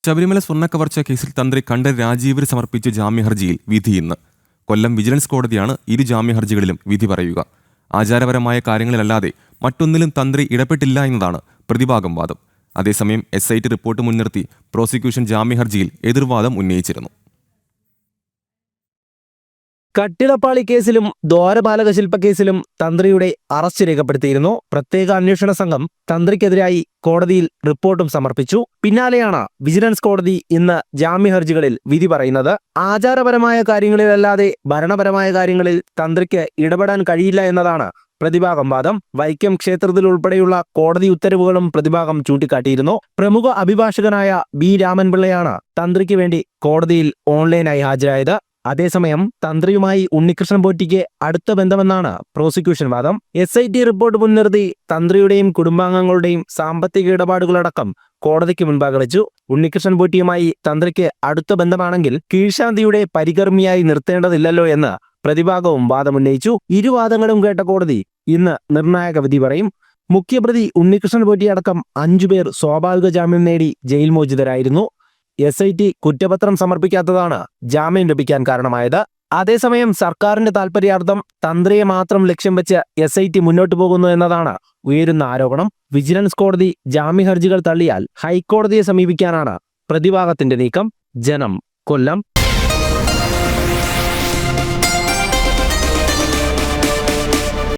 ശബരിമല സ്വർണ്ണക്കവർച്ച കേസിൽ തന്ത്രി കണ്ഠരര് രാജീവര് സമർപ്പിച്ച ജാമ്യഹർജിയിൽ വിധി ഇന്ന്. കൊല്ലം വിജിലൻസ് കോടതിയാണ് ഇരു ജാമ്യഹർജികളിലും വിധി പറയുക. ആചാരപരമായ കാര്യങ്ങളിലല്ലാതെ മറ്റൊന്നിലും തന്ത്രി ഇടപെട്ടില്ല എന്നതാണ് പ്രതിഭാഗം വാദം. അതേസമയം SIT റിപ്പോർട്ട് മുൻനിർത്തി പ്രോസിക്യൂഷൻ ജാമ്യഹർജിയിൽ എതിർവാദം ഉന്നയിച്ചിരുന്നു. കട്ടിളപ്പാളി കേസിലും ദ്വാരപാലക ശില്പ കേസിലും തന്ത്രിയുടെ അറസ്റ്റ് രേഖപ്പെടുത്തിയിരുന്നു. പ്രത്യേക അന്വേഷണ സംഘം തന്ത്രിക്കെതിരായി കോടതിയിൽ റിപ്പോർട്ടും സമർപ്പിച്ചു. പിന്നാലെയാണ് വിജിലൻസ് കോടതി ഇന്ന് ജാമ്യഹർജികളിൽ വിധി പറയുന്നത്. ആചാരപരമായ കാര്യങ്ങളിലല്ലാതെ ഭരണപരമായ കാര്യങ്ങളിൽ തന്ത്രിക്ക് ഇടപെടാൻ കഴിയില്ല എന്നതാണ് പ്രതിഭാഗം വാദം. വൈക്കം ക്ഷേത്രത്തിൽ ഉൾപ്പെടെയുള്ള കോടതി ഉത്തരവുകളും പ്രതിഭാഗം ചൂണ്ടിക്കാട്ടിയിരുന്നു. പ്രമുഖ അഭിഭാഷകനായ B രാമൻപിള്ളയാണ് തന്ത്രിക്ക് വേണ്ടി കോടതിയിൽ ഓൺലൈനായി ഹാജരായത്. അതേസമയം തന്ത്രിയുമായി ഉണ്ണികൃഷ്ണൻ പോറ്റിക്ക് അടുത്ത ബന്ധമെന്നാണ് പ്രോസിക്യൂഷൻ വാദം. SIT റിപ്പോർട്ട് മുൻനിർത്തി തന്ത്രിയുടെയും കുടുംബാംഗങ്ങളുടെയും സാമ്പത്തിക ഇടപാടുകളടക്കം കോടതിക്ക് മുൻപാകെ വെച്ചു. ഉണ്ണികൃഷ്ണൻ പോറ്റിയുമായി തന്ത്രിക്ക് അടുത്ത ബന്ധമാണെങ്കിൽ കീഴ്ശാന്തിയുടെ പരികർമ്മിയായി നിർത്തേണ്ടതില്ലല്ലോ എന്ന് പ്രതിഭാഗവും വാദമുന്നയിച്ചു. ഇരുവാദങ്ങളും കേട്ട കോടതി ഇന്ന് നിർണായക വിധി പറയും. മുഖ്യപ്രതി ഉണ്ണികൃഷ്ണൻ പോറ്റി അടക്കം 5 പേർ സ്വാഭാവിക ജാമ്യം നേടി ജയിൽ മോചിതരായിരുന്നു. SIT കുറ്റപത്രം സമർപ്പിക്കാത്തതാണ് ജാമ്യം ലഭിക്കാൻ കാരണമായത്. അതേസമയം സർക്കാരിന്റെ താൽപര്യാർത്ഥം തന്ത്രിയെ മാത്രം ലക്ഷ്യം വെച്ച് SIT മുന്നോട്ടു പോകുന്നു എന്നതാണ് ഉയരുന്ന ആരോപണം. വിജിലൻസ് കോടതി ജാമ്യഹർജികൾ തള്ളിയാൽ ഹൈക്കോടതിയെ സമീപിക്കാനാണ് പ്രതിഭാഗത്തിന്റെ നീക്കം. ജനം, കൊല്ലം.